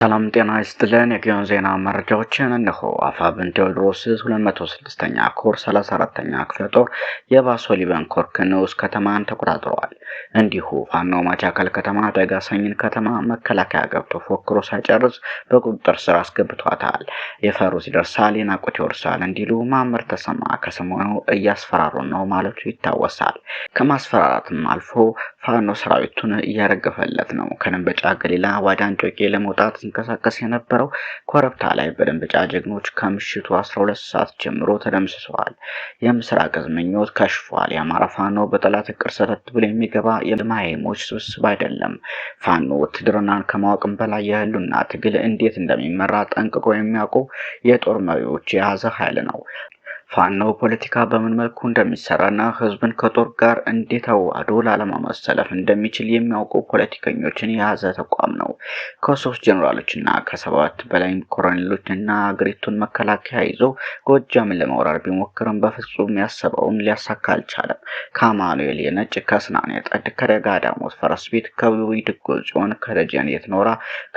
ሰላም ጤና ይስጥልን። የጊዮን ዜና መረጃዎችን እነሆ። አፋብን ቴዎድሮስ 206ኛ ኮር 34ኛ ክፍለ ጦር የባሶ ሊበን ኮር ንዑስ ከተማን ተቆጣጥረዋል። እንዲሁ ፋኖ ማቻከል ከተማ ደጋሰኝን ከተማ መከላከያ ገብቶ ፎክሮ ሳይጨርስ በቁጥጥር ስር አስገብቷታል። የፈሩት ይደርሳል የናቁት ይወርሳል እንዲሉ ማመር ተሰማ ከሰሞኑ እያስፈራሩን ነው ማለቱ ይታወሳል። ከማስፈራራትም አልፎ ፋኖ ሰራዊቱን እያረገፈለት ነው። ከደንበጫ ገሊላ ወደ አንጮቄ ለመውጣት ሲንቀሳቀስ የነበረው ኮረብታ ላይ በደንበጫ ጀግኖች ከምሽቱ 12 ሰዓት ጀምሮ ተደምስሰዋል። የምስራቅ ዕዝ ምኞት ከሽፏል። የአማራ ፋኖ በጠላት እቅር ሰተት ብሎ የሚገባ የማይሞች ስብስብ አይደለም። ፋኖ ውትድርናን ከማወቅም በላይ የህልውና ትግል እንዴት እንደሚመራ ጠንቅቆ የሚያውቁ የጦር መሪዎች የያዘ ኃይል ነው። ፋኖ ፖለቲካ በምን መልኩ እንደሚሰራና ህዝብን ከጦር ጋር እንዴት አዋህዶ ላለማመሰለፍ እንደሚችል የሚያውቁ ፖለቲከኞችን የያዘ ተቋም ነው። ከሶስት ጀነራሎችና ከ7 በላይ ኮሎኔሎችና አገሪቱን መከላከያ ይዞ ጎጃምን ለመውረር ቢሞክርም በፍጹም ያሰበውን ሊያሳካ አልቻለም። ከአማኑኤል የነጭ ከስናን የጠድ ከደጋዳሞት ፈረስ ቤት ከብሉይ ድጎል ጽዮን ከደጀን የትኖራ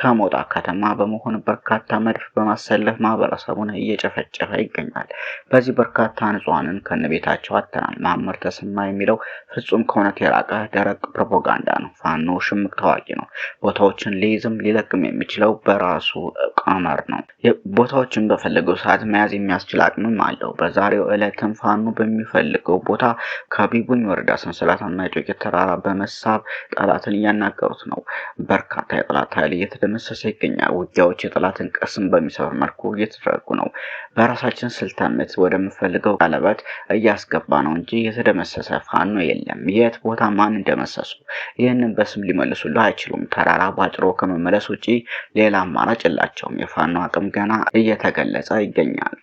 ከሞጣ ከተማ በመሆን በርካታ መድፍ በማሰለፍ ማህበረሰቡን እየጨፈጨፈ ይገኛል። በዚህ በርካታ ንጹሃንን ከነቤታቸው አጥተናል። ማመር ተሰማ የሚለው ፍጹም ከእውነት የራቀ ደረቅ ፕሮፓጋንዳ ነው። ፋኖ ሽምቅ ተዋጊ ነው። ቦታዎችን ሊይዝም ሊለቅም የሚችለው በራሱ ቀመር ነው። ቦታዎችን በፈለገው ሰዓት መያዝ የሚያስችል አቅምም አለው። በዛሬው ዕለትም ፋኖ በሚፈልገው ቦታ ከቢቡኝ ወረዳ ሰንሰለታማ የጮቄ ተራራ በመሳብ ጠላትን እያናገሩት ነው። በርካታ የጠላት ኃይል እየተደመሰሰ ይገኛል። ውጊያዎች የጠላትን ቅስም በሚሰብር መልኩ እየተደረጉ ነው። በራሳችን ስልታምት ወደምፈልገው ቀለበት እያስገባ ነው እንጂ የተደመሰሰ ፋኖ የለም። የት ቦታ ማን እንደመሰሱ ይህንን በስም ሊመልሱልህ አይችሉም። ተራራ ባጭሮ ከመመለስ ውጪ ሌላ አማራጭ የላቸውም። የፋኖ አቅም ገና እየተገለጸ ይገኛል።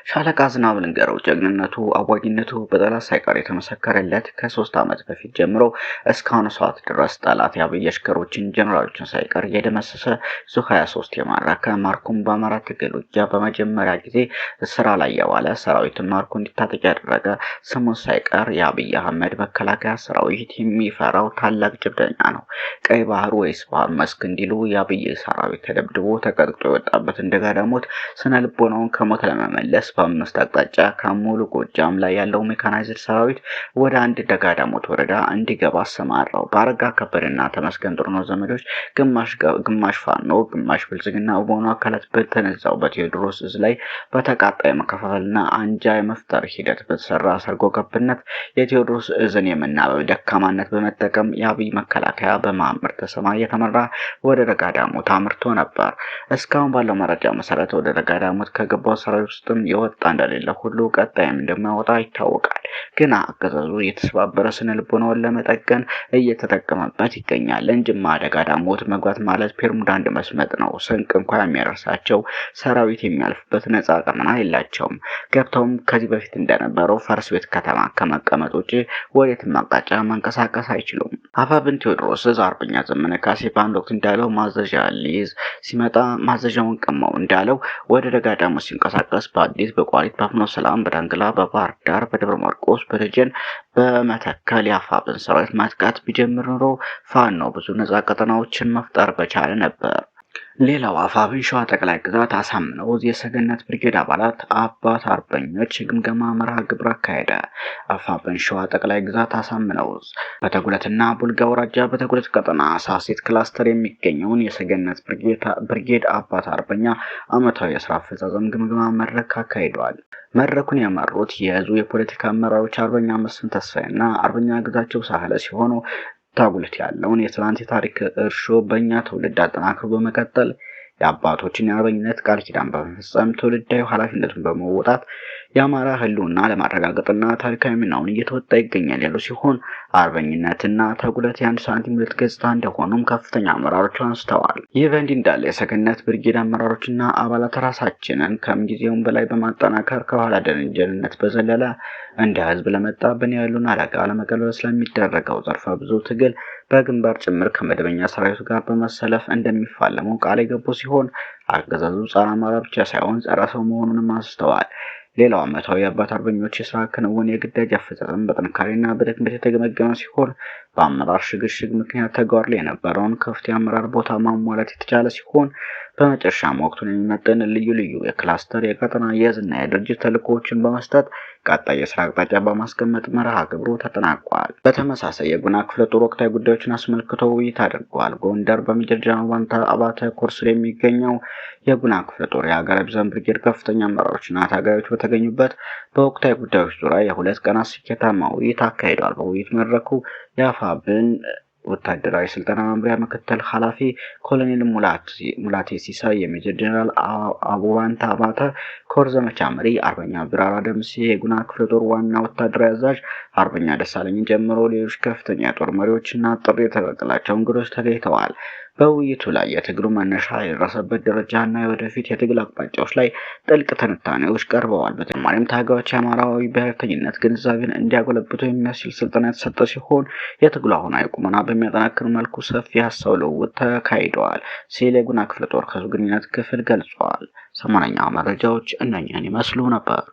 ሻለቃ ዝናብ ልንገረው ጀግንነቱ አዋጊነቱ በጠላት ሳይቀር የተመሰከረለት ከ3 ዓመት በፊት ጀምሮ እስካሁን ሰዓት ድረስ ጠላት የአብይ አሽከሮችን ጀነራሎችን ሳይቀር የደመሰሰ ዙ23 የማረከ ማርኩም በአማራ ትግል ውጊያ በመጀመሪያ ጊዜ ስራ ላይ የዋለ ሰራዊትን ማርኮ እንዲታጠቅ ያደረገ ስሙን ሳይቀር የአብይ አህመድ መከላከያ ሰራዊት የሚፈራው ታላቅ ጀብደኛ ነው። ቀይ ባህር ወይስ ባህር መስክ እንዲሉ የአብይ ሰራዊት ተደብድቦ ተቀጥቅጦ የወጣበት እንደጋዳሞት ስነ ልቦናውን ከሞት ለመመለስ በአምስት አቅጣጫ ከሙሉ ጎጃም ላይ ያለው ሜካናይዝድ ሰራዊት ወደ አንድ ደጋዳሞት ወረዳ እንዲገባ አሰማራው። ባረጋ ከበደና ተመስገን ጥሩነህ ዘመዶች ግማሽ ፋኖ ግማሽ ብልጽግና በሆኑ አካላት በተነዛው በቴዎድሮስ ዕዝ ላይ በተቃጣ የመከፋፈልና አንጃ የመፍጠር ሂደት በተሰራ ሰርጎ ገብነት የቴዎድሮስ ዕዝን የመናበብ ደካማነት በመጠቀም የአብይ መከላከያ በማመር ተሰማ እየተመራ ወደ ደጋዳሞት አምርቶ ነበር። እስካሁን ባለው መረጃ መሰረት ወደ ደጋዳሞት ከገባው ሰራዊት ውስጥም የወጣ እንደሌለ ሁሉ ቀጣይም እንደማይወጣ ይታወቃል። ግን አገዛዙ የተሰባበረ ስነ ልቦናውን ለመጠገን እየተጠቀመበት ይገኛል። እንጅማ ደጋዳሞት መግባት ማለት ፔርሙዳ እንደመስመጥ ነው። ስንቅ እንኳን የሚያደርሳቸው ሰራዊት የሚያልፍበት ነፃ ቀመና የላቸውም። ገብተውም ከዚህ በፊት እንደነበረው ፈርስ ቤት ከተማ ከመቀመጥ ውጪ ወዴትም አቅጣጫ መንቀሳቀስ አይችሉም። አፋብን ቴዎድሮስ ዕዝ አርበኛ ዘመነ ካሴ በአንድ ወቅት እንዳለው ማዘዣ ሊይዝ ሲመጣ ማዘዣውን ቀማው እንዳለው ወደ ደጋዳሞት ሲንቀሳቀስ በአዲስ በቋሪት በፍኖተ ሰላም በዳንግላ በባህር ዳር በደብረ ማርቆስ በደጀን በመተከል የአፋብን ሰራዊት ማጥቃት ቢጀምር ኖሮ ፋኖ ብዙ ነፃ ቀጠናዎችን መፍጠር በቻለ ነበር። ሌላው አፋብን ሸዋ ጠቅላይ ግዛት አሳምነው የሰገነት ብርጌድ አባላት አባት አርበኞች ግምገማ መርሃ ግብር አካሄደ። አፋብን ሸዋ ጠቅላይ ግዛት አሳምነው በተጉለትና ቡልጋ ወራጃ በተጉለት ቀጠና ሳሲት ክላስተር የሚገኘውን የሰገነት ብርጌድ አባት አርበኛ ዓመታዊ የስራ አፈጻጸም ግምገማ መድረክ አካሂደዋል። መድረኩን የመሩት የዕዙ የፖለቲካ አመራሮች አርበኛ መስፍን ተስፋዬና አርበኛ ግዛቸው ሳህለ ሲሆኑ ታጉለት ያለውን የትላንት የታሪክ እርሾ በእኛ ትውልድ አጠናክሮ በመቀጠል የአባቶችን የአርበኝነት ቃል ኪዳን በመፈጸም ትውልዳዊ ኃላፊነቱን በመወጣት የአማራ ህልውና ለማረጋገጥና ታሪካዊ ሚናውን እየተወጣ ይገኛል ያሉ ሲሆን አርበኝነትና ተጉለት የአንድ ሳንቲም ሁለት ገጽታ እንደሆኑም ከፍተኛ አመራሮች አንስተዋል። ይህ በእንዲህ እንዳለ የሰገነት ብርጌድ አመራሮችና አባላት ራሳችንን ከምንጊዜውም በላይ በማጠናከር ከኋላ ደረጃነት በዘለለ እንደ ህዝብ ለመጣብን ያሉን አደጋ ለመቀልበስ ስለሚደረገው ዘርፈ ብዙ ትግል በግንባር ጭምር ከመደበኛ ሰራዊቱ ጋር በመሰለፍ እንደሚፋለሙ ቃል የገቡ ሲሆን አገዛዙ ጸረ አማራ ብቻ ሳይሆን ጸረ ሰው መሆኑንም አስተዋል። ሌላው ዓመታዊ የአባት አርበኞች የስራ ክንውን የግዳጅ አፈጻጸም በጥንካሬና በድክመት የተገመገመ ሲሆን በአመራር ሽግሽግ ምክንያት ተጓድሎ የነበረውን ክፍት የአመራር ቦታ ማሟላት የተቻለ ሲሆን በመጨረሻም ወቅቱን የሚመጥን ልዩ ልዩ የክላስተር የቀጠና የህዝና የድርጅት ተልዕኮዎችን በመስጠት ቀጣይ የስራ አቅጣጫ በማስቀመጥ መርሃ ግብሩ ተጠናቋል። በተመሳሳይ የጉና ክፍለ ጦር ወቅታዊ ጉዳዮችን አስመልክቶ ውይይት አድርጓል። ጎንደር በሜጀር ጀነራል አባተ ኮር ስር የሚገኘው የጉና ክፍለ ጦር የሀገረ ቢዘን ብርጌድ ከፍተኛ አመራሮችና ታጋዮች በተገኙበት በወቅታዊ ጉዳዮች ዙሪያ የሁለት ቀናት ስኬታማ ውይይት አካሂዷል። በውይይት መድረኩ የአፋብን ወታደራዊ ስልጠና መምሪያ ምክትል ኃላፊ ኮሎኔል ሙላቴ ሲሳይ፣ የሜጀር ጀነራል አቡባንታ አባተ ኮር ዘመቻ መሪ አርበኛ ብራራ ደምሴ፣ የጉና ክፍለ ጦር ዋና ወታደራዊ አዛዥ አርበኛ ደሳለኝን ጨምሮ ሌሎች ከፍተኛ የጦር መሪዎችና ጥሪ የተደረገላቸው እንግዶች ተገኝተዋል። በውይይቱ ላይ የትግሉ መነሻ፣ የደረሰበት ደረጃና የወደፊት የትግል አቅጣጫዎች ላይ ጥልቅ ትንታኔዎች ቀርበዋል። በተጨማሪም ታጋዮች የአማራዊ ብሔርተኝነት ግንዛቤን እንዲያጎለብቱ የሚያስችል ስልጠና የተሰጠ ሲሆን የትግሉ አሁናዊ ቁመና በሚያጠናክር መልኩ ሰፊ ሀሳብ ልውውጥ ተካሂደዋል ሲል የጉና ክፍለ ጦር ህዝብ ግንኙነት ክፍል ገልጿል። ሰሞነኛ መረጃዎች እነኝህን ይመስሉ ነበር።